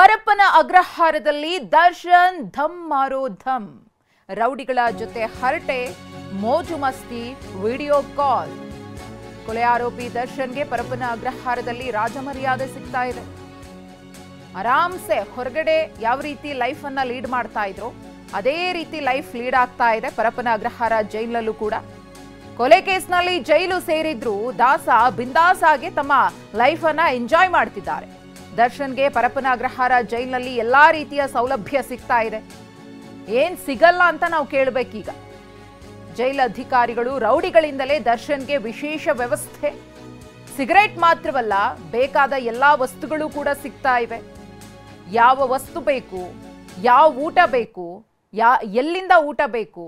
ಪರಪ್ಪನ ಅಗ್ರಹಾರದಲ್ಲಿ ದರ್ಶನ್ ಧಮ್ ಮಾರೋ ಧಮ್. ರೌಡಿಗಳ ಜೊತೆ ಹರಟೆ, ಮೋಜು ಮಸ್ತಿ, ವಿಡಿಯೋ ಕಾಲ್. ಕೊಲೆ ಆರೋಪಿ ದರ್ಶನ್ಗೆ ಪರಪ್ಪನ ಅಗ್ರಹಾರದಲ್ಲಿ ರಾಜಮರ್ಯಾದೆ ಸಿಗ್ತಾ ಇದೆ. ಆರಾಮ್ಸೆ ಹೊರಗಡೆ ಯಾವ ರೀತಿ ಲೈಫ್ ಅನ್ನ ಲೀಡ್ ಮಾಡ್ತಾ ಇದ್ರು ಅದೇ ರೀತಿ ಲೈಫ್ ಲೀಡ್ ಆಗ್ತಾ ಇದೆ ಪರಪ್ಪನ ಅಗ್ರಹಾರ ಜೈಲಲ್ಲೂ ಕೂಡ. ಕೊಲೆ ಕೇಸ್ನಲ್ಲಿ ಜೈಲು ಸೇರಿದ್ರು ದಾಸ ಬಿಂದಾಸ್ ಆಗಿ ತಮ್ಮ ಲೈಫ್ ಅನ್ನ ಎಂಜಾಯ್ ಮಾಡ್ತಿದ್ದಾರೆ. ದರ್ಶನ್ಗೆ ಪರಪ್ಪನ ಅಗ್ರಹಾರ ಜೈಲಿನಲ್ಲಿ ಎಲ್ಲಾ ರೀತಿಯ ಸೌಲಭ್ಯ ಸಿಗ್ತಾ ಇದೆ. ಏನ್ ಸಿಗಲ್ಲ ಅಂತ ನಾವು ಕೇಳಬೇಕೀಗ. ಜೈಲ ಅಧಿಕಾರಿಗಳು ರೌಡಿಗಳಿಂದಲೇ ದರ್ಶನ್ಗೆ ವಿಶೇಷ ವ್ಯವಸ್ಥೆ. ಸಿಗರೇಟ್ ಮಾತ್ರವಲ್ಲ, ಬೇಕಾದ ಎಲ್ಲಾ ವಸ್ತುಗಳು ಕೂಡ ಸಿಗ್ತಾ ಇವೆ. ಯಾವ ವಸ್ತು ಬೇಕು, ಯಾವ ಊಟ ಬೇಕು, ಎಲ್ಲಿಂದ ಊಟ ಬೇಕು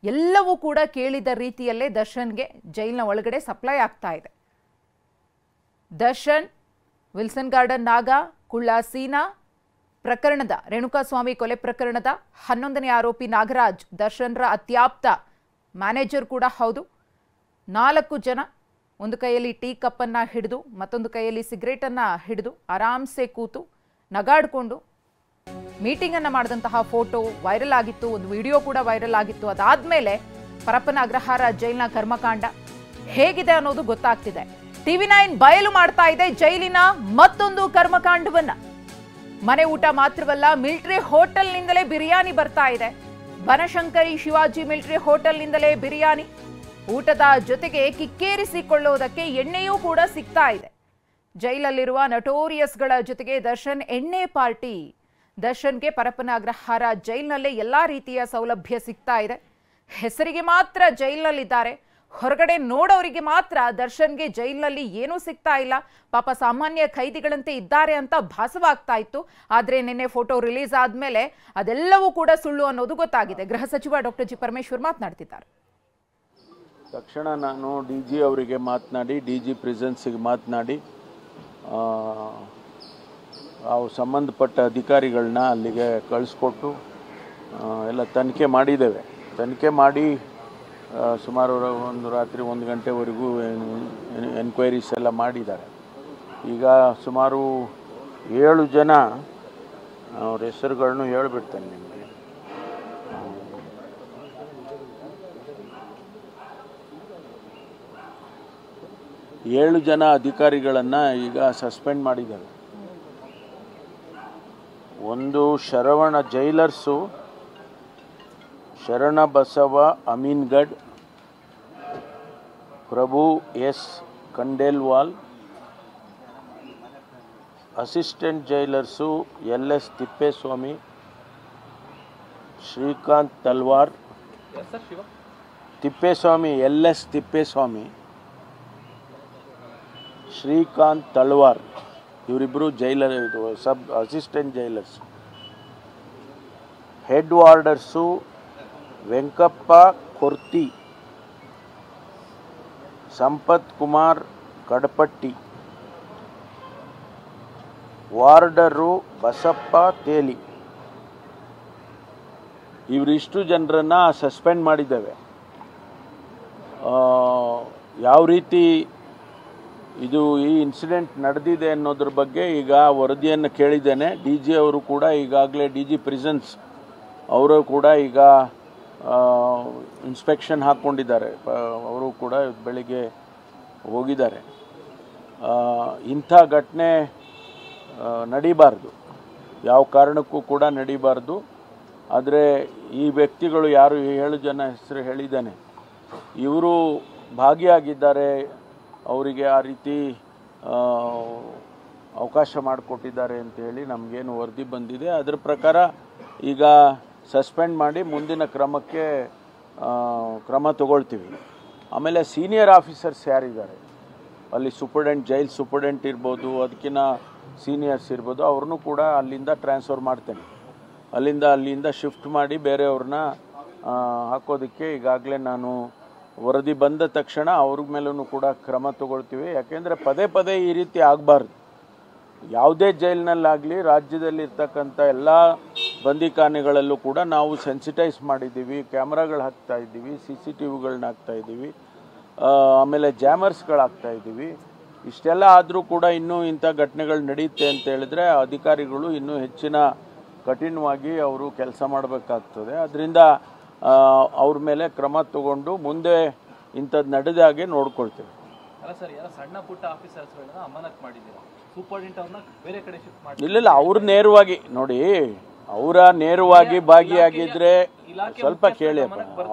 ಎಲ್ಲವೂ ಕೂಡ ಕೇಳಿದ ರೀತಿಯಲ್ಲೇ ದರ್ಶನ್ಗೆ ಜೈಲಿನ ಒಳಗಡೆ ಸಪ್ಲೈ ಆಗ್ತಾ ಇದೆ. ದರ್ಶನ್ ವಿಲ್ಸನ್ ಗಾರ್ಡನ್ ನಾಗ ಕುಳ್ಳ ಸೀನಾ ಪ್ರಕರಣದ ರೇಣುಕಾಸ್ವಾಮಿ ಕೊಲೆ ಪ್ರಕರಣದ 11ನೇ ಆರೋಪಿ ನಾಗರಾಜ್ ದರ್ಶನ್ರ ಅತ್ಯಾಪ್ತ ಮ್ಯಾನೇಜರ್ ಕೂಡ ಹೌದು. 4 ಜನ ಒಂದು ಕೈಯಲ್ಲಿ ಟೀ ಕಪ್ಪನ್ನು ಹಿಡಿದು ಮತ್ತೊಂದು ಕೈಯಲ್ಲಿ ಸಿಗರೇಟನ್ನು ಹಿಡಿದು ಆರಾಮ್ಸೆ ಕೂತು ನಗಾಡ್ಕೊಂಡು ಮೀಟಿಂಗನ್ನು ಮಾಡಿದಂತಹ ಫೋಟೋ ವೈರಲ್ ಆಗಿತ್ತು. ಒಂದು ವಿಡಿಯೋ ಕೂಡ ವೈರಲ್ ಆಗಿತ್ತು. ಅದಾದ್ಮೇಲೆ ಪರಪ್ಪನ ಅಗ್ರಹಾರ ಜೈಲಿನ ಕರ್ಮಕಾಂಡ ಹೇಗಿದೆ ಅನ್ನೋದು ಗೊತ್ತಾಗ್ತಿದೆ. TV9 ಬಯಲು ಮಾಡ್ತಾ ಇದೆ ಜೈಲಿನ ಮತ್ತೊಂದು ಕರ್ಮಕಾಂಡವನ್ನ. ಮನೆ ಊಟ ಮಾತ್ರವಲ್ಲ, ಮಿಲಿಟರಿ ಹೋಟೆಲ್ನಿಂದಲೇ ಬಿರಿಯಾನಿ ಬರ್ತಾ ಇದೆ. ಬನಶಂಕರಿ ಶಿವಾಜಿ ಮಿಲಿಟರಿ ಹೋಟೆಲ್ನಿಂದಲೇ ಬಿರಿಯಾನಿ. ಊಟದ ಜೊತೆಗೆ ಕಿಕ್ಕೇರಿಸಿಕೊಳ್ಳೋದಕ್ಕೆ ಎಣ್ಣೆಯೂ ಕೂಡ ಸಿಗ್ತಾ ಇದೆ. ಜೈಲಲ್ಲಿರುವ ನಟೋರಿಯಸ್ಗಳ ಜೊತೆಗೆ ದರ್ಶನ್ ಎಣ್ಣೆ ಪಾರ್ಟಿ. ದರ್ಶನ್ಗೆ ಪರಪ್ಪನ ಅಗ್ರಹಾರ ಜೈಲಿನಲ್ಲೇ ಎಲ್ಲಾ ರೀತಿಯ ಸೌಲಭ್ಯ ಸಿಗ್ತಾ ಇದೆ. ಹೆಸರಿಗೆ ಮಾತ್ರ ಜೈಲಿನಲ್ಲಿದ್ದಾರೆ, ಹೊರಗಡೆ ನೋಡೋರಿಗೆ ಮಾತ್ರ ದರ್ಶನ್ಗೆ ಜೈಲಿನಲ್ಲಿ ಏನೂ ಸಿಗ್ತಾ ಇಲ್ಲ, ಪಾಪ ಸಾಮಾನ್ಯ ಖೈದಿಗಳಂತೆ ಇದ್ದಾರೆ ಅಂತ ಭಾಸವಾಗ್ತಾ ಇತ್ತು. ಆದರೆ ನಿನ್ನೆ ಫೋಟೋ ರಿಲೀಸ್ ಆದ್ಮೇಲೆ ಅದೆಲ್ಲವೂ ಕೂಡ ಸುಳ್ಳು ಅನ್ನೋದು ಗೊತ್ತಾಗಿದೆ. ಗೃಹ ಸಚಿವ ಡಾಕ್ಟರ್ ಜಿ ಪರಮೇಶ್ವರ್ ಮಾತನಾಡ್ತಿದ್ದಾರೆ. ತಕ್ಷಣ ನಾನು DG ಅವರಿಗೆ ಮಾತನಾಡಿ, DG ಪ್ರಿಸನ್ಸಿಗೆ ಮಾತನಾಡಿ ಅವು ಸಂಬಂಧಪಟ್ಟ ಅಧಿಕಾರಿಗಳನ್ನ ಅಲ್ಲಿಗೆ ಕಳಿಸ್ಕೊಟ್ಟು ಎಲ್ಲ ತನಿಖೆ ಮಾಡಿದ್ದೇವೆ. ತನಿಖೆ ಮಾಡಿ ಸುಮಾರು ಒಂದು ರಾತ್ರಿ 1 ಗಂಟೆವರೆಗೂ ಎನ್ಕ್ವೈರೀಸ್ ಎಲ್ಲ ಮಾಡಿದ್ದಾರೆ. ಈಗ ಸುಮಾರು 7 ಜನ ಅವ್ರ ಹೆಸರುಗಳನ್ನು ಹೇಳಿಬಿಡ್ತೇನೆ ನಿಮಗೆ. 7 ಜನ ಅಧಿಕಾರಿಗಳನ್ನು ಈಗ ಸಸ್ಪೆಂಡ್ ಮಾಡಿದ್ದಾರೆ. ಒಂದು Sharavana jailers, Sharanabasava Aminagad, Prabhu S Khandelwal. Assistant jailers LS Tippeswamy, Srikanth Talwar, Tippeswamy LS Tippeswamy, Srikanth Talwar, ಇವರಿಬ್ಬರು ಜೈಲರ್, ಇದು sub assistant jailers. Head warders Venkappa Korti, Sampath Kumar Kadapatti, warder Basappa Teli. ಇವರಿಷ್ಟು ಜನರನ್ನು ಸಸ್ಪೆಂಡ್ ಮಾಡಿದ್ದೇವೆ. ಯಾವ ರೀತಿ ಇದು ಈ ಇನ್ಸಿಡೆಂಟ್ ನಡೆದಿದೆ ಅನ್ನೋದ್ರ ಬಗ್ಗೆ ಈಗ ವರದಿಯನ್ನು ಕೇಳಿದ್ದೇನೆ. DG ಅವರು ಕೂಡ ಈಗಾಗಲೇ DG ಪ್ರಿಸನ್ಸ್ ಅವರು ಕೂಡ ಈಗ ಇನ್ಸ್ಪೆಕ್ಷನ್ ಹಾಕ್ಕೊಂಡಿದ್ದಾರೆ. ಅವರು ಕೂಡ ಬೆಳಿಗ್ಗೆ ಹೋಗಿದ್ದಾರೆ. ಇಂಥ ಘಟನೆ ನಡೀಬಾರ್ದು, ಯಾವ ಕಾರಣಕ್ಕೂ ಕೂಡ ನಡೀಬಾರ್ದು. ಆದರೆ ಈ ವ್ಯಕ್ತಿಗಳು ಯಾರು 7 ಜನ ಹೆಸರು ಹೇಳಿದ್ದಾನೆ, ಇವರು ಭಾಗಿಯಾಗಿದ್ದಾರೆ, ಅವರಿಗೆ ಆ ರೀತಿ ಅವಕಾಶ ಮಾಡಿಕೊಟ್ಟಿದ್ದಾರೆ ಅಂತೇಳಿ ನಮಗೇನು ವರದಿ ಬಂದಿದೆ. ಅದರ ಪ್ರಕಾರ ಈಗ ಸಸ್ಪೆಂಡ್ ಮಾಡಿ ಮುಂದಿನ ಕ್ರಮ ತಗೊಳ್ತೀವಿ. ಆಮೇಲೆ ಸೀನಿಯರ್ ಆಫೀಸರ್ಸ್ ಯಾರಿದ್ದಾರೆ ಅಲ್ಲಿ, ಜೈಲ್ ಸೂಪರ್ಡೆಂಟ್ ಇರ್ಬೋದು, ಅದಕ್ಕಿಂತ ಸೀನಿಯರ್ಸ್ ಇರ್ಬೋದು, ಅವ್ರನ್ನೂ ಕೂಡ ಅಲ್ಲಿಂದ ಟ್ರಾನ್ಸ್ಫರ್ ಮಾಡ್ತೇನೆ. ಅಲ್ಲಿಂದ ಶಿಫ್ಟ್ ಮಾಡಿ ಬೇರೆಯವ್ರನ್ನ ಹಾಕೋದಕ್ಕೆ ಈಗಾಗಲೇ ನಾನು ವರದಿ ಬಂದ ತಕ್ಷಣ ಅವ್ರ ಮೇಲೂ ಕೂಡ ಕ್ರಮ ತಗೊಳ್ತೀವಿ. ಯಾಕೆಂದರೆ ಪದೇ ಈ ರೀತಿ ಆಗಬಾರ್ದು. ಯಾವುದೇ ಜೈಲಿನಲ್ಲಾಗಲಿ ರಾಜ್ಯದಲ್ಲಿ ಇರ್ತಕ್ಕಂಥ ಎಲ್ಲ ಬಂದಿಖಾನೆಗಳಲ್ಲೂ ಕೂಡ ನಾವು ಸೆನ್ಸಿಟೈಸ್ ಮಾಡಿದ್ದೀವಿ, ಕ್ಯಾಮ್ರಾಗಳು ಹಾಕ್ತಾ ಇದ್ದೀವಿ, CCTVಗಳನ್ನ ಹಾಕ್ತಾ ಇದ್ದೀವಿ, ಆಮೇಲೆ ಜಾಮರ್ಸ್ಗಳು ಹಾಕ್ತಾ ಇದ್ದೀವಿ. ಇಷ್ಟೆಲ್ಲ ಆದರೂ ಕೂಡ ಇನ್ನೂ ಇಂಥ ಘಟನೆಗಳು ನಡೆಯುತ್ತೆ ಅಂತ ಹೇಳಿದ್ರೆ ಅಧಿಕಾರಿಗಳು ಇನ್ನೂ ಹೆಚ್ಚಿನ ಕಠಿಣವಾಗಿ ಅವರು ಕೆಲಸ ಮಾಡಬೇಕಾಗ್ತದೆ. ಅದರಿಂದ ಅವ್ರ ಮೇಲೆ ಕ್ರಮ ತಗೊಂಡು ಮುಂದೆ ಇಂಥದ್ದು ನಡೆದಾಗೆ ನೋಡ್ಕೊಳ್ತೇವೆ. ಅಲ್ಲ ಸರ್, ಯಾರೋ ಸಣ್ಣ ಪುಟ್ಟ ಆಫೀಸರ್ಸ್ಗಳನ್ನ ಅಮಾನತ್ ಮಾಡಿದ್ದೀರಾ, ಸೂಪರ್ಡೆಂಟ್ ಅವ್ರನ್ನ ಬೇರೆ ಕಡೆ ಶಿಫ್ಟ್ ಮಾಡಿ. ಇಲ್ಲ ಅವ್ರು ನೇರವಾಗಿ ನೋಡಿ, ಅವರ ನೇರವಾಗಿ ಭಾಗಿಯಾಗಿದ್ರೆ ಸ್ವಲ್ಪ ಕೇಳಿ,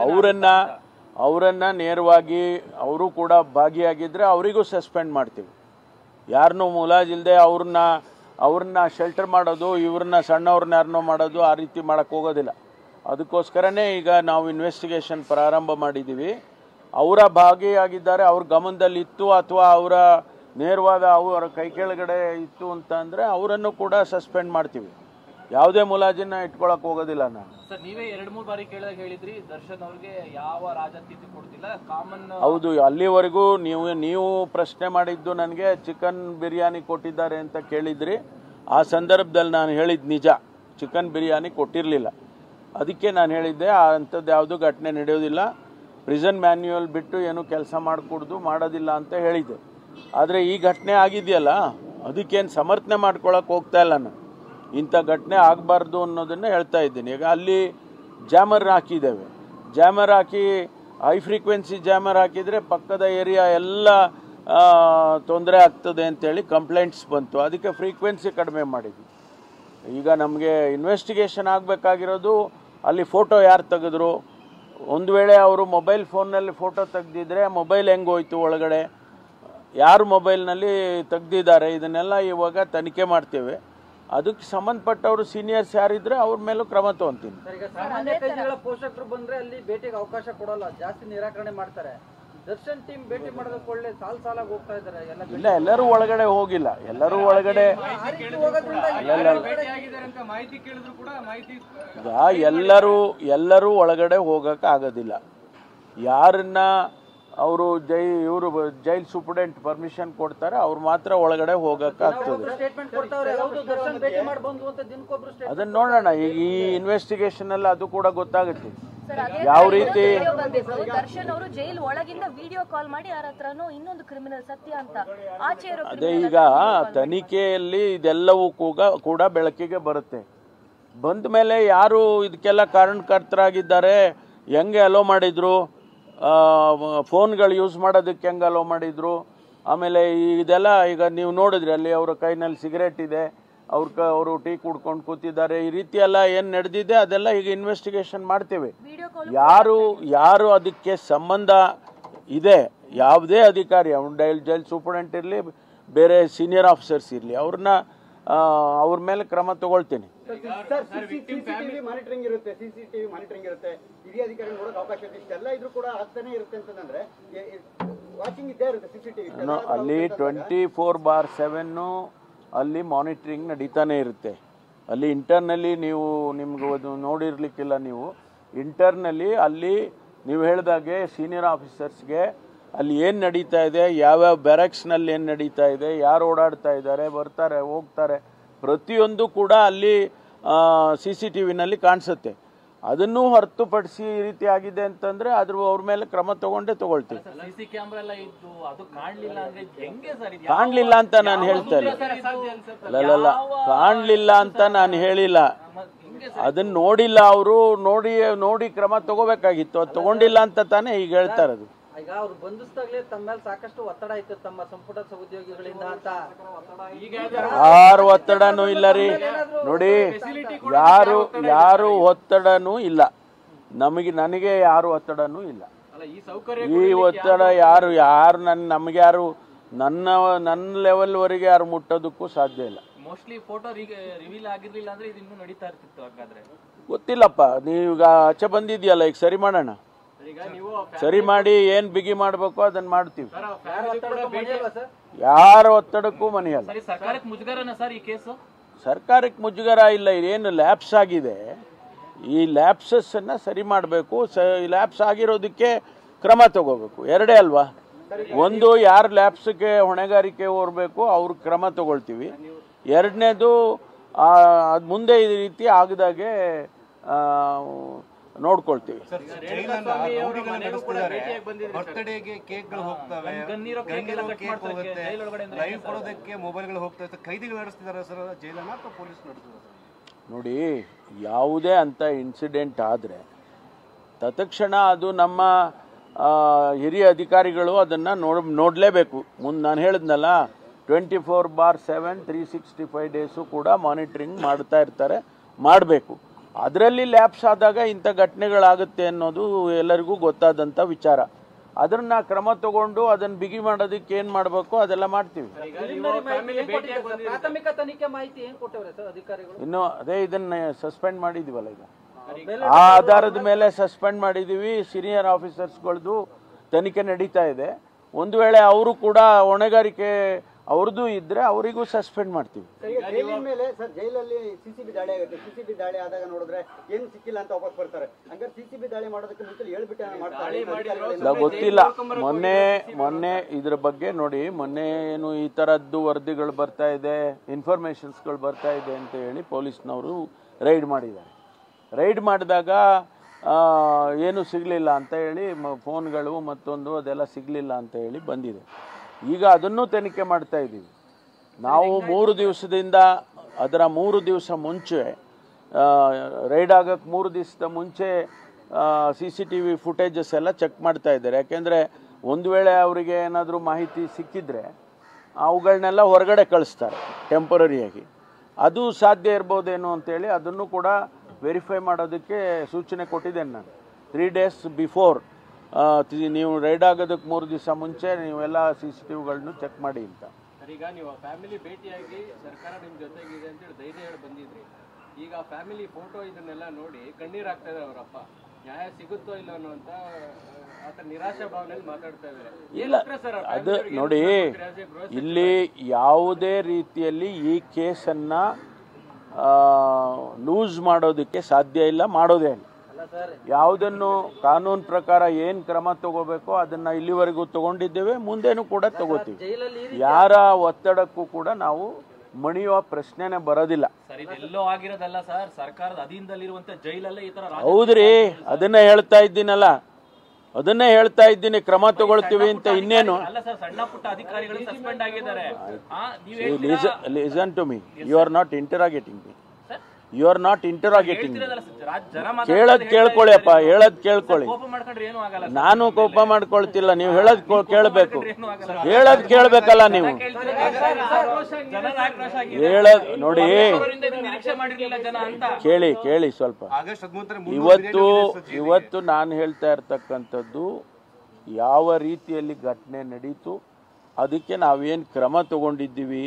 ಅವರನ್ನ ನೇರವಾಗಿ ಅವರು ಕೂಡ ಭಾಗಿಯಾಗಿದ್ರೆ ಅವರಿಗೂ ಸಸ್ಪೆಂಡ್ ಮಾಡ್ತೀವಿ. ಯಾರನ್ನೂ ಮುಲಾಜಿಲ್ಲದೆ ಅವ್ರನ್ನ ಶೆಲ್ಟರ್ ಮಾಡೋದು, ಇವ್ರನ್ನ ಸಣ್ಣವ್ರನ್ನ ಯಾರನ್ನೋ ಮಾಡೋದು, ಆ ರೀತಿ ಮಾಡೋಕ್ಕೆ ಹೋಗೋದಿಲ್ಲ. ಅದಕ್ಕೋಸ್ಕರನೇ ಈಗ ನಾವು ಇನ್ವೆಸ್ಟಿಗೇಷನ್ ಪ್ರಾರಂಭ ಮಾಡಿದ್ದೀವಿ. ಅವರ ಭಾಗಿಯಾಗಿದ್ದಾರೆ, ಅವ್ರ ಗಮನದಲ್ಲಿ ಇತ್ತು ಅಥವಾ ಅವರ ನೇರವಾದ ಅವರ ಕೈ ಕೆಳಗಡೆ ಇತ್ತು ಅಂತ ಅಂದರೆ ಅವರನ್ನು ಕೂಡ ಸಸ್ಪೆಂಡ್ ಮಾಡ್ತೀವಿ. ಯಾವುದೇ ಮುಲಾಜಿನ ಇಟ್ಕೊಳಕ್ಕೆ ಹೋಗೋದಿಲ್ಲ. ನಾನು ಸರ್, ನೀವೇ 2-3 ಬಾರಿ ಕೇಳಿದಾಗ ಹೇಳಿದ್ರಿ ದರ್ಶನ್ ಅವ್ರಿಗೆ ಯಾವ ರಾಜತೀತಿ ಕೊಡ್ತಿಲ್ಲ, ಕಾಮನ್. ಹೌದು, ಅಲ್ಲಿವರೆಗೂ ನೀವು ಪ್ರಶ್ನೆ ಮಾಡಿದ್ದು ನನಗೆ ಚಿಕನ್ ಬಿರಿಯಾನಿ ಕೊಟ್ಟಿದ್ದಾರೆ ಅಂತ ಕೇಳಿದ್ರಿ. ಆ ಸಂದರ್ಭದಲ್ಲಿ ನಾನು ಹೇಳಿದ್ದು ನಿಜ, ಚಿಕನ್ ಬಿರಿಯಾನಿ ಕೊಟ್ಟಿರಲಿಲ್ಲ. ಅದಕ್ಕೆ ನಾನು ಹೇಳಿದ್ದೆ ಅಂಥದ್ದು ಯಾವುದೂ ಘಟನೆ ನಡೆಯೋದಿಲ್ಲ, ಪ್ರಿಸನ್ ಮ್ಯಾನ್ಯುಯಲ್ ಬಿಟ್ಟು ಏನು ಕೆಲಸ ಮಾಡೋದಿಲ್ಲ ಅಂತ ಹೇಳಿದ್ದೆ. ಆದರೆ ಈ ಘಟನೆ ಆಗಿದೆಯಲ್ಲ, ಅದಕ್ಕೇನು ಸಮರ್ಥನೆ ಮಾಡ್ಕೊಳಕ್ಕೆ ಹೋಗ್ತಾ ಇಲ್ಲ. ನಾನು ಇಂಥ ಘಟನೆ ಆಗಬಾರ್ದು ಅನ್ನೋದನ್ನು ಹೇಳ್ತಾ ಇದ್ದೀನಿ. ಈಗ ಅಲ್ಲಿ ಜಾಮರ್ ಹಾಕಿದ್ದೇವೆ, ಜಾಮರ್ ಹಾಕಿ ಹೈ ಫ್ರೀಕ್ವೆನ್ಸಿ ಜಾಮರ್ ಹಾಕಿದರೆ ಪಕ್ಕದ ಏರಿಯಾ ಎಲ್ಲ ತೊಂದರೆ ಆಗ್ತದೆ ಅಂತೇಳಿ ಕಂಪ್ಲೇಂಟ್ಸ್ ಬಂತು. ಅದಕ್ಕೆ ಫ್ರೀಕ್ವೆನ್ಸಿ ಕಡಿಮೆ ಮಾಡಿದ್ವಿ. ಈಗ ನಮಗೆ ಇನ್ವೆಸ್ಟಿಗೇಷನ್ ಆಗಬೇಕಾಗಿರೋದು ಅಲ್ಲಿ ಫೋಟೋ ಯಾರು ತೆಗೆದ್ರು, ಒಂದು ವೇಳೆ ಅವರು ಮೊಬೈಲ್ ಫೋನ್ನಲ್ಲಿ ಫೋಟೋ ತೆಗೆದಿದ್ರೆ ಮೊಬೈಲ್ ಹೆಂಗೋಯ್ತು ಒಳಗಡೆ, ಯಾರು ಮೊಬೈಲ್ನಲ್ಲಿ ತೆಗೆದಿದ್ದಾರೆ, ಇದನ್ನೆಲ್ಲ ಇವಾಗ ತನಿಖೆ ಮಾಡ್ತೇವೆ. ಅದಕ್ಕೆ ಸಂಬಂಧಪಟ್ಟವರು ಸೀನಿಯರ್ಸ್ ಯಾರಿದ್ರೆ ಅವ್ರ ಮೇಲೂ ಕ್ರಮ ತಗೊಂತೀನಿ. ಪೋಷಕರು ಬಂದ್ರೆ ಅಲ್ಲಿ ಭೇಟಿಗೆ ಅವಕಾಶ ಕೊಡಲ್ಲ, ಜಾಸ್ತಿ ನಿರಾಕರಣೆ ಮಾಡ್ತಾರೆ. ದರ್ಶನ್ ಟೀಮ್ ಭೇಟಿ ಮಾಡೋದಕ್ಕೆ ಒಳ್ಳೆ ಸಾಲಾಗಿ ಹೋಗ್ತಾ ಇದ್ದಾರೆ. ಇಲ್ಲ, ಎಲ್ಲರೂ ಒಳಗಡೆ ಹೋಗಿಲ್ಲ, ಎಲ್ಲರೂ ಒಳಗಡೆ ಎಲ್ಲರೂ ಒಳಗಡೆ ಹೋಗಕ್ಕೆ ಆಗೋದಿಲ್ಲ. ಯಾರನ್ನ ಅವರು ಜೈಲ್ ಸೂಪರ್ಡೆಂಟ್ ಪರ್ಮಿಷನ್ ಕೊಡ್ತಾರೆ ಅವ್ರು ಮಾತ್ರ ಒಳಗಡೆ ಹೋಗಕ್ಕೆ ಆಗ್ತದೆ. ಅದನ್ನ ನೋಡೋಣ, ಈಗ ಈ ಇನ್ವೆಸ್ಟಿಗೇಷನ್ ಅಲ್ಲಿ ಅದು ಕೂಡ ಗೊತ್ತಾಗುತ್ತೆ ಯಾವ ರೀತಿ. ದರ್ಶನ್ ಅವರು ಜೈಲ್ ಒಳಗಿಂದ ವಿಡಿಯೋ ಕಾಲ್ ಮಾಡಿ ಯಾರ ಹತ್ರನೋ ಇನ್ನೊಂದು ಕ್ರಿಮಿನಲ್ ಸತ್ಯ ಅಂತ ಆಚೆ ಇರೋ. ಅದೇ ಈಗ ತನಿಖೆಯಲ್ಲಿ ಇದೆಲ್ಲವೂ ಕೂಡ ಬೆಳಕಿಗೆ ಬರುತ್ತೆ. ಬಂದ ಮೇಲೆ ಯಾರು ಇದಕ್ಕೆಲ್ಲ ಕಾರಣಕರ್ತರಾಗಿದ್ದಾರೆ, ಹೆಂಗೆ ಅಲೋ ಮಾಡಿದ್ರು, ಫೋನ್ಗಳು ಯೂಸ್ ಮಾಡೋದಕ್ಕೆ ಹೆಂಗೆ ಅಲೋ ಮಾಡಿದ್ರು, ಆಮೇಲೆ ಇದೆಲ್ಲ ಈಗ ನೀವು ನೋಡಿದ್ರಿ ಅಲ್ಲಿ ಅವರ ಕೈನಲ್ಲಿ ಸಿಗರೇಟ್ ಇದೆ, ಅವರು ಟೀ ಕುಡ್ಕೊಂಡು ಕೂತಿದ್ದಾರೆ, ಈ ರೀತಿ ಎಲ್ಲ ಏನು ನಡೆದಿದೆ ಅದೆಲ್ಲ ಈಗ ಇನ್ವೆಸ್ಟಿಗೇಷನ್ ಮಾಡ್ತೇವೆ. ಯಾರು ಅದಕ್ಕೆ ಸಂಬಂಧ ಇದೆ, ಯಾವುದೇ ಅಧಿಕಾರಿ, ಅವ್ನು ಜೈಲ್ ಸೂಪರ್ಡೆಂಟ್ ಇರಲಿ, ಬೇರೆ ಸೀನಿಯರ್ ಆಫೀಸರ್ಸ್ ಇರಲಿ, ಅವ್ರ ಮೇಲೆ ಕ್ರಮ ತಗೊಳ್ತೀನಿ. ಮಾನಿಟರಿಂಗ್ ಇರುತ್ತೆ, ಸಿಸಿಟಿವಿ ಮಾನಿಟರಿಂಗ್ ಇರುತ್ತೆ, ಹಿರಿಯ ಅಧಿಕಾರಿ ನೋಡೋಕೆ ಅವಕಾಶ ಇದೆ. ಇಷ್ಟೆಲ್ಲ ಇದ್ರೂ ಕೂಡ ಆಗ್ತಾನೆ ಇರುತ್ತೆ ಅಂತಂದ್ರೆ ವಾಚಿಂಗ್ ಇದ್ದೇ ಇರುತ್ತೆ ಸಿಸಿಟಿವಿ. ಅಲ್ಲಿ 24/7 ಅಲ್ಲಿ ಮಾನಿಟರಿಂಗ್ ನಡೀತಾನೆ ಇರುತ್ತೆ. ಅಲ್ಲಿ ಇಂಟರ್ನಲ್ಲಿ ನಿಮ್ಗೆ ನೋಡಿರ್ಲಿಕ್ಕಿಲ್ಲ, ನೀವು ಇಂಟರ್ನಲ್ಲಿ ಅಲ್ಲಿ ನೀವು ಹೇಳಿದಾಗೆ ಸೀನಿಯರ್ ಆಫೀಸರ್ಸ್ಗೆ ಅಲ್ಲಿ ಏನು ನಡೀತಾ ಇದೆ, ಯಾವ್ಯಾವ ಬ್ಯಾರಕ್ಸ್ನಲ್ಲಿ ಏನು ನಡೀತಾ ಇದೆ, ಯಾರು ಓಡಾಡ್ತಾ ಇದ್ದಾರೆ, ಬರ್ತಾರೆ ಹೋಗ್ತಾರೆ, ಪ್ರತಿಯೊಂದು ಕೂಡ ಅಲ್ಲಿ CCTVನಲ್ಲಿ ಕಾಣಿಸುತ್ತೆ. ಅದನ್ನು ಹೊರತುಪಡಿಸಿ ಈ ರೀತಿ ಆಗಿದೆ ಅಂತಂದ್ರೆ ಅವ್ರ ಮೇಲೆ ಕ್ರಮ ತಗೊಳ್ತೀವಿ. ಕಾಣ್ಲಿಲ್ಲ ಅಂತ ನಾನು ಹೇಳ್ತಾ ಇಲ್ಲ, ಕಾಣ್ಲಿಲ್ಲ ಅಂತ ನಾನು ಹೇಳಿಲ್ಲ. ಅದನ್ನ ನೋಡಿಲ್ಲ, ಅವರು ನೋಡಿ ಕ್ರಮ ತಗೋಬೇಕಾಗಿತ್ತು, ಅದು ತಗೊಂಡಿಲ್ಲ ಅಂತ ತಾನೇ ಈಗ ಹೇಳ್ತಾ ಇರೋದು. ಈಗ ಅವ್ರು ಬಂಧಿಸಿದಾಗಲೇ ತಮ್ಮ ಮೇಲೆ ಸಾಕಷ್ಟು ಒತ್ತಡ ಇತ್ತು ತಮ್ಮ ಸಂಪುಟ ಸಹೋದ್ಯೋಗಿಗಳಿಂದ ಅಂತ. ಯಾರು ಒತ್ತಡನೂ ಇಲ್ಲ ರೀ, ನೋಡಿ ಯಾರು ಒತ್ತಡನೂ ಇಲ್ಲ, ನನಗೆ ಯಾರು ಒತ್ತಡನೂ ಇಲ್ಲ. ಈ ಒತ್ತಡ ಯಾರು ನಮ್ಗೆ ಯಾರು ನನ್ನ ಲೆವೆಲ್ ವರೆಗೆ ಯಾರು ಮುಟ್ಟೋದಕ್ಕೂ ಸಾಧ್ಯ ಇಲ್ಲ. ಮೋಸ್ಟ್ಲಿ ಫೋಟೋ ರಿವೀಲ್ ಆಗಿರ್ಲಿಲ್ಲ ಅಂದ್ರೆ ಇದು ಇನ್ನೂ ನಡೀತಾ ಇರ್ತಿತ್ತು. ಹಾಗಾದ್ರೆ ಗೊತ್ತಿಲ್ಲಪ್ಪ, ನೀವೀಗ ಆಚೆ ಬಂದಿದ್ಯಲ್ಲ, ಈಗ ಸರಿ ಮಾಡೋಣ, ಸರಿ ಮಾಡಿ ಏನ್ ಬಿಗಿ ಮಾಡ್ಬೇಕು ಅದನ್ನ ಮಾಡ್ತೀವಿ. ಯಾರ ಒತ್ತಡಕ್ಕೂ ಮನೆಯಲ್ಲ. ಸರ್ಕಾರಕ್ಕೆ ಮುಜುಗರ ಇಲ್ಲ, ಇದೇನು ಲ್ಯಾಪ್ಸ್ ಆಗಿದೆ, ಈ ಲ್ಯಾಪ್ಸಸ್ ಅನ್ನ ಸರಿ ಮಾಡಬೇಕು. ಲ್ಯಾಪ್ಸ್ ಆಗಿರೋದಕ್ಕೆ ಕ್ರಮ ತಗೋಬೇಕು, ಎರಡೇ ಅಲ್ವಾ. ಒಂದು, ಯಾರು ಲ್ಯಾಪ್ಸ್ಗೆ ಹೊಣೆಗಾರಿಕೆ ಹೊರಬೇಕು ಅವ್ರ ಕ್ರಮ ತಗೊಳ್ತೀವಿ. ಎರಡನೇದು, ಮುಂದೆ ಈ ರೀತಿ ಆಗದಾಗೆ ನೋಡ್ಕೊಳ್ತೀವಿ. ಬರ್ತ್ಡೇಗೆ ಕೇಕ್ಗಳು ಹೋಗ್ತವೆ, ಕೇಕ್ ಹೋಗುತ್ತೆ, ಲೈವ್ ಕೊಡೋದಕ್ಕೆ ಮೊಬೈಲ್ಗಳು ಹೋಗ್ತವೆ. ಕೈದಿಗಳು ನಡೆಸ್ತಿದ್ದಾರೆ ಸರ್ ಜೈಲನ್ನ ಅಥವಾ ಪೊಲೀಸ್ ನಡೆಸ್ತಿದ್ದಾರೆ? ನೋಡಿ, ಯಾವುದೇ ಅಂತ ಇನ್ಸಿಡೆಂಟ್ ಆದರೆ ತತ್ಕ್ಷಣ ಅದು ನಮ್ಮ ಹಿರಿಯ ಅಧಿಕಾರಿಗಳು ಅದನ್ನು ನೋಡಲೇಬೇಕು. ಮುಂದೆ ನಾನು ಹೇಳಿದ್ನಲ್ಲ 24/7 365 ಡೇಸು ಕೂಡ ಮಾನಿಟ್ರಿಂಗ್ ಮಾಡ್ತಾ ಇರ್ತಾರೆ, ಮಾಡಬೇಕು. ಅದರಲ್ಲಿ ಲ್ಯಾಪ್ಸ್ ಆದಾಗ ಇಂಥ ಘಟನೆಗಳಾಗುತ್ತೆ ಅನ್ನೋದು ಎಲ್ಲರಿಗೂ ಗೊತ್ತಾದಂಥ ವಿಚಾರ. ಅದನ್ನ ಕ್ರಮ ತಗೊಂಡು ಅದನ್ನು ಬಿಗಿ ಮಾಡೋದಕ್ಕೆ ಏನು ಮಾಡಬೇಕು ಅದೆಲ್ಲ ಮಾಡ್ತೀವಿ. ಪ್ರಾಥಮಿಕ ತನಿಖೆ ಮಾಹಿತಿ ಏನು ಕೊಟ್ಟವ್ರೆ ಸರ್ ಅಧಿಕಾರಿಗಳು? ಇನ್ನು ಅದೇ ಇದನ್ನ ಸಸ್ಪೆಂಡ್ ಮಾಡಿದೀವಲ್ಲ, ಈಗ ಆ ಆಧಾರದ ಮೇಲೆ ಸಸ್ಪೆಂಡ್ ಮಾಡಿದೀವಿ. ಸೀನಿಯರ್ ಆಫೀಸರ್ಸ್ಗಳದ್ದು ತನಿಖೆ ನಡೀತಾ ಇದೆ. ಒಂದು ವೇಳೆ ಅವರು ಕೂಡ ಹೊಣೆಗಾರಿಕೆ ಅವ್ರದ್ದು ಇದ್ರೆ ಅವರಿಗೂ ಸಸ್ಪೆಂಡ್ ಮಾಡ್ತೀವಿ. ಜೈಲಿನ ಮೇಲೆ ಸರ್ ಜೈಲಲ್ಲಿ ಸಿಸಿಬಿ ದಾಳಿ ಆಗುತ್ತೆ. ಸಿಸಿಬಿ ದಾಳಿ ಆದಾಗ ನೋಡಿದ್ರೆ ಏನು ಸಿಕ್ಕಿಲ್ಲ ಅಂತ ವಾಪಸ್ ಬರ್ತಾರೆ. ಹಂಗಾರೆ ಸಿಸಿಬಿ ದಾಳಿ ಮಾಡೋದಕ್ಕೆ ಮುಂಚೆ ಹೇಳ್ಬಿಟ್ಟೆ ಮಾಡ್ತಾರೆ. ಗೊತ್ತಿಲ್ಲ. ಮೊನ್ನೆ ಇದ್ರ ಬಗ್ಗೆ ನೋಡಿ, ಮೊನ್ನೆ ಏನು ಈ ತರದ್ದು ವರದಿಗಳು ಬರ್ತಾ ಇದೆ, ಇನ್ಫಾರ್ಮೇಶನ್ಸ್ಗಳು ಬರ್ತಾ ಇದೆ ಅಂತ ಹೇಳಿ ಪೊಲೀಸ್ನವರು ರೈಡ್ ಮಾಡಿದ್ದಾರೆ. ರೈಡ್ ಮಾಡಿದಾಗ ಏನು ಸಿಗಲಿಲ್ಲ ಅಂತ ಹೇಳಿ ಫೋನ್ಗಳು ಮತ್ತೊಂದು ಅದೆಲ್ಲ ಸಿಗಲಿಲ್ಲ ಅಂತ ಹೇಳಿ ಬಂದಿದೆ. ಈಗ ಅದನ್ನು ತನಿಖೆ ಮಾಡ್ತಾ ಇದ್ದೀವಿ ನಾವು. 3 ದಿವಸದಿಂದ ಅದರ 3 ದಿವಸ ಮುಂಚೆ ರೈಡ್ ಆಗೋಕ್ಕೆ 3 ದಿವಸದ ಮುಂಚೆ CCTV ಫುಟೇಜಸ್ ಎಲ್ಲ ಚೆಕ್ ಮಾಡ್ತಾ ಇದ್ದಾರೆ. ಯಾಕೆಂದರೆ ಒಂದು ವೇಳೆ ಅವರಿಗೆ ಏನಾದರೂ ಮಾಹಿತಿ ಸಿಕ್ಕಿದ್ರೆ ಅವುಗಳನ್ನೆಲ್ಲ ಹೊರಗಡೆ ಕಳಿಸ್ತಾರೆ ಟೆಂಪರರಿಯಾಗಿ. ಅದು ಸಾಧ್ಯ ಇರ್ಬೋದೇನೋ ಅಂತೇಳಿ ಅದನ್ನು ಕೂಡ ವೆರಿಫೈ ಮಾಡೋದಕ್ಕೆ ಸೂಚನೆ ಕೊಟ್ಟಿದ್ದೇನೆ ನಾನು. 3 days ಬಿಫೋರ್ ನೀವು ರೈಡ್ ಆಗೋದಕ್ಕೆ 3 ದಿವಸ ಮುಂಚೆ ನೀವೆಲ್ಲ CCTVಗಳನ್ನು ಚೆಕ್ ಮಾಡಿ ಅಂತ. ಈಗ ನೀವು ಫ್ಯಾಮಿಲಿ ಭೇಟಿಯಾಗಿ ಸರ್ಕಾರ ನಿಮ್ಮ ಜೊತೆಗಿದೆ ಅಂತೇಳಿ ಧೈರ್ಯ ಹೇಳಿ ಬಂದಿದ್ರಿ. ಈಗ ಫ್ಯಾಮಿಲಿ ಫೋಟೋ ಇದನ್ನೆಲ್ಲ ನೋಡಿ ಕಣ್ಣೀರು ಆಗ್ತಾ ಇದೆ. ಅವರಪ್ಪ ನ್ಯಾಯ ಸಿಗುತ್ತೋ ಇಲ್ಲ ಅನ್ನೋಂಥ ಆತ ನಿರಾಶಾ ಭಾವನೆಯಲ್ಲಿ ಮಾತಾಡ್ತಾ ಇದ್ದಾರೆ. ಇಲ್ಲ, ಅದು ನೋಡಿ, ಇಲ್ಲಿ ಯಾವುದೇ ರೀತಿಯಲ್ಲಿ ಈ ಕೇಸನ್ನು ಲೂಸ್ ಮಾಡೋದಕ್ಕೆ ಸಾಧ್ಯ ಇಲ್ಲ, ಮಾಡೋದೇ ಇಲ್ಲ. ಯಾವುದನ್ನು ಕಾನೂನು ಪ್ರಕಾರ ಏನು ಕ್ರಮ ತಗೋಬೇಕೋ ಅದನ್ನು ಇಲ್ಲಿವರೆಗೂ ತಗೊಂಡಿದ್ದೇವೆ, ಮುಂದೇನೂ ಕೂಡ ತಗೋತೀವಿ. ಯಾರ ಒತ್ತಡಕ್ಕೂ ಕೂಡ ನಾವು ಮಣಿಯುವ ಪ್ರಶ್ನೆನೇ ಬರೋದಿಲ್ಲ. ಎಲ್ಲೋ ಆಗಿರೋದಲ್ಲ ಸರ್, ಸರ್ಕಾರದ ಅಧೀನದಲ್ಲಿರುವಂತ ಜೈಲಲ್ಲೇ ಈ ತರ. ಹೌದ್ರಿ, ಅದನ್ನೇ ಹೇಳ್ತಾ ಇದ್ದೀನಲ್ಲ, ಅದನ್ನೇ ಹೇಳ್ತಾ ಇದ್ದೀನಿ, ಕ್ರಮ ತಗೊಳ್ತೀವಿ ಅಂತ. ಇನ್ನೇನು ಅಲ್ಲ ಸರ್, ಸಣ್ಣ ಪುಟ್ಟ ಅಧಿಕಾರಿಗಳು ಸಸ್ಪೆಂಡ್ ಆಗಿದ್ದಾರೆ. Listen to me, you are not interrogating me. You are not interrogating. ಹೇಳೋದ್ ಕೇಳ್ಕೊಳ್ಳಿ ಅಪ್ಪ, ಹೇಳೋದ್ ಕೇಳ್ಕೊಳ್ಳಿ. ನಾನು ಕೋಪ ಮಾಡ್ಕೊಳ್ತಿಲ್ಲ, ನೀವು ಹೇಳೋದ್ ಕೇಳಬೇಕು. ಹೇಳೋದ್ ಕೇಳ್ಬೇಕಲ್ಲ ನೀವು. ಹೇಳೋದ್ ನೋಡಿ, ಕೇಳಿ ಸ್ವಲ್ಪ. ಇವತ್ತು ನಾನು ಹೇಳ್ತಾ ಇರ್ತಕ್ಕಂಥದ್ದು ಯಾವ ರೀತಿಯಲ್ಲಿ ಘಟನೆ ನಡೀತು, ಅದಕ್ಕೆ ನಾವೇನು ಕ್ರಮ ತಗೊಂಡಿದ್ದೀವಿ,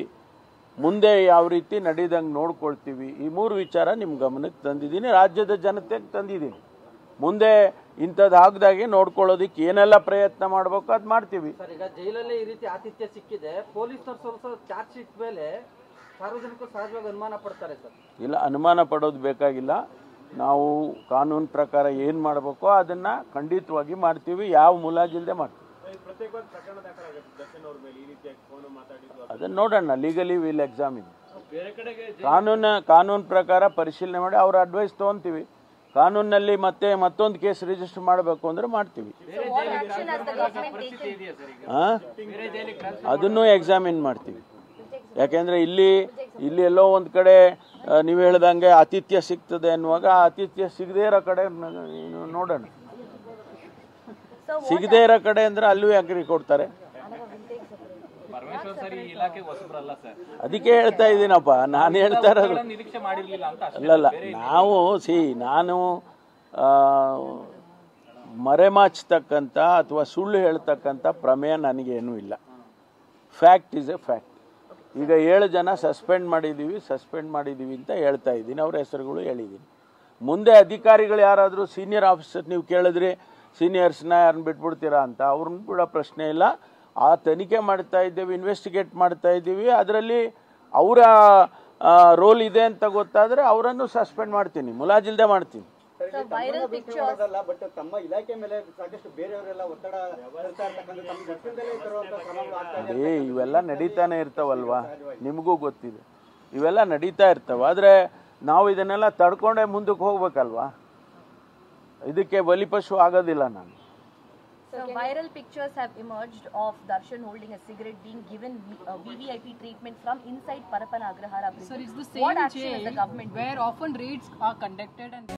ಮುಂದೆ ಯಾವ ರೀತಿ ನಡೀದಂಗೆ ನೋಡ್ಕೊಳ್ತೀವಿ, ಈ 3 ವಿಚಾರ ನಿಮ್ಮ ಗಮನಕ್ಕೆ ತಂದಿದ್ದೀನಿ, ರಾಜ್ಯದ ಜನತೆಗೆ ತಂದಿದ್ದೀನಿ. ಮುಂದೆ ಇಂಥದ್ದು ಆಗದಾಗೆ ನೋಡ್ಕೊಳ್ಳೋದಕ್ಕೆ ಏನೆಲ್ಲ ಪ್ರಯತ್ನ ಮಾಡಬೇಕು ಅದು ಮಾಡ್ತೀವಿ. ಸರ್, ಈಗ ಜೈಲಲ್ಲಿ ಈ ರೀತಿ ಆತಿಥ್ಯ ಸಿಕ್ಕಿದೆ, ಪೊಲೀಸರು ಚಾರ್ಜ್ ಶೀಟ್ ಮೇಲೆ ಸಾರ್ವಜನಿಕರು ಸಹಜವಾಗಿ ಅನುಮಾನ ಪಡ್ತಾರೆ ಸರ್. ಇಲ್ಲ, ಅನುಮಾನ ಪಡೋದು ಬೇಕಾಗಿಲ್ಲ. ನಾವು ಕಾನೂನು ಪ್ರಕಾರ ಏನು ಮಾಡಬೇಕೋ ಅದನ್ನು ಖಂಡಿತವಾಗಿ ಮಾಡ್ತೀವಿ, ಯಾವ ಮುಲಾಜಿಲ್ಲದೆ ಮಾಡ್ತೀವಿ. ಅದನ್ನ ನೋಡೋಣ, ಲೀಗಲಿ ವಿಲ್ ಎಕ್ಸಾಮಿನ್. ಕಾನೂನು ಪ್ರಕಾರ ಪರಿಶೀಲನೆ ಮಾಡಿ ಅವ್ರ ಅಡ್ವೈಸ್ ತೊಗೊಂತೀವಿ. ಕಾನೂನಲ್ಲಿ ಮತ್ತೊಂದು ಕೇಸ್ ರಿಜಿಸ್ಟರ್ ಮಾಡಬೇಕು ಅಂದ್ರೆ ಮಾಡ್ತೀವಿ. ಅದನ್ನು ಎಕ್ಸಾಮಿನ್ ಮಾಡ್ತೀವಿ. ಯಾಕೆಂದ್ರೆ ಇಲ್ಲಿ ಎಲ್ಲೋ ಒಂದು ಕಡೆ ನೀವು ಹೇಳ್ದಂಗೆ ಆತಿಥ್ಯ ಸಿಗ್ತದೆ ಅನ್ನುವಾಗ ಆತಿಥ್ಯ ಸಿಗದೇ ಇರೋ ಕಡೆ ನೋಡೋಣ. ಸಿಗದೇ ಇರೋ ಕಡೆ ಅಂದ್ರೆ ಅಲ್ಲೂ ಯಾಕ್ರಿ ಕೊಡ್ತಾರೆ? ಅದಕ್ಕೆ ಹೇಳ್ತಾ ಇದ್ದೀನಪ್ಪ, ನಾನು ಹೇಳ್ತಾ ಇರೋದು. ಅಲ್ಲಲ್ಲ, ನಾನು ಮರೆಮಾಚತಕ್ಕಂಥ ಅಥವಾ ಸುಳ್ಳು ಹೇಳ್ತಕ್ಕಂಥ ಪ್ರಮೇಯ ನನಗೇನೂ ಇಲ್ಲ. Fact is A fact. ಈಗ 7 ಜನ ಸಸ್ಪೆಂಡ್ ಮಾಡಿದ್ದೀವಿ ಅಂತ ಹೇಳ್ತಾ ಇದ್ದೀನಿ, ಅವ್ರ ಹೆಸರುಗಳು ಹೇಳಿದ್ದೀನಿ. ಮುಂದೆ ಅಧಿಕಾರಿಗಳು ಯಾರಾದರೂ ಸೀನಿಯರ್ ಆಫೀಸರ್ ನೀವು ಕೇಳಿದ್ರಿ, ಸೀನಿಯರ್ಸ್ನ ಯಾರನ್ನ ಬಿಟ್ಬಿಡ್ತೀರಾ ಅಂತ, ಅವ್ರನ್ನ ಕೂಡ ಪ್ರಶ್ನೆ ಇಲ್ಲ. ಆ ತನಿಖೆ ಮಾಡ್ತಾ ಇದ್ದೇವೆ, ಇನ್ವೆಸ್ಟಿಗೇಟ್ ಮಾಡ್ತಾ ಇದ್ದೀವಿ. ಅದರಲ್ಲಿ ಅವರ ರೋಲ್ ಇದೆ ಅಂತ ಗೊತ್ತಾದರೆ ಅವರನ್ನು ಸಸ್ಪೆಂಡ್ ಮಾಡ್ತೀನಿ, ಮುಲಾಜಿಲ್ದೆ ಮಾಡ್ತೀನಿ. ಬಟ್ ತಮ್ಮ ಇಲಾಖೆ ಮೇಲೆ ಸಾಕಷ್ಟು ಬೇರೆಯವರೆಲ್ಲ ಒತ್ತಡ ಇವೆಲ್ಲ ನಡೀತಾನೆ ಇರ್ತಾವಲ್ವಾ, ನಿಮಗೂ ಗೊತ್ತಿದೆ, ಇವೆಲ್ಲ ನಡೀತಾ ಇರ್ತಾವ. ಆದರೆ ನಾವು ಇದನ್ನೆಲ್ಲ ತಡ್ಕೊಂಡೇ ಮುಂದಕ್ಕೆ ಹೋಗ್ಬೇಕಲ್ವಾ. ಇದಕ್ಕೆ ಬಲಿಪಶು ಆಗೋದಿಲ್ಲ ನಾನು. So viral pictures have emerged of Darshan holding a cigarette being given VVIP treatment from inside Parappan Agrahara prison. Sir, it's the same What action jail is the government where often raids are conducted and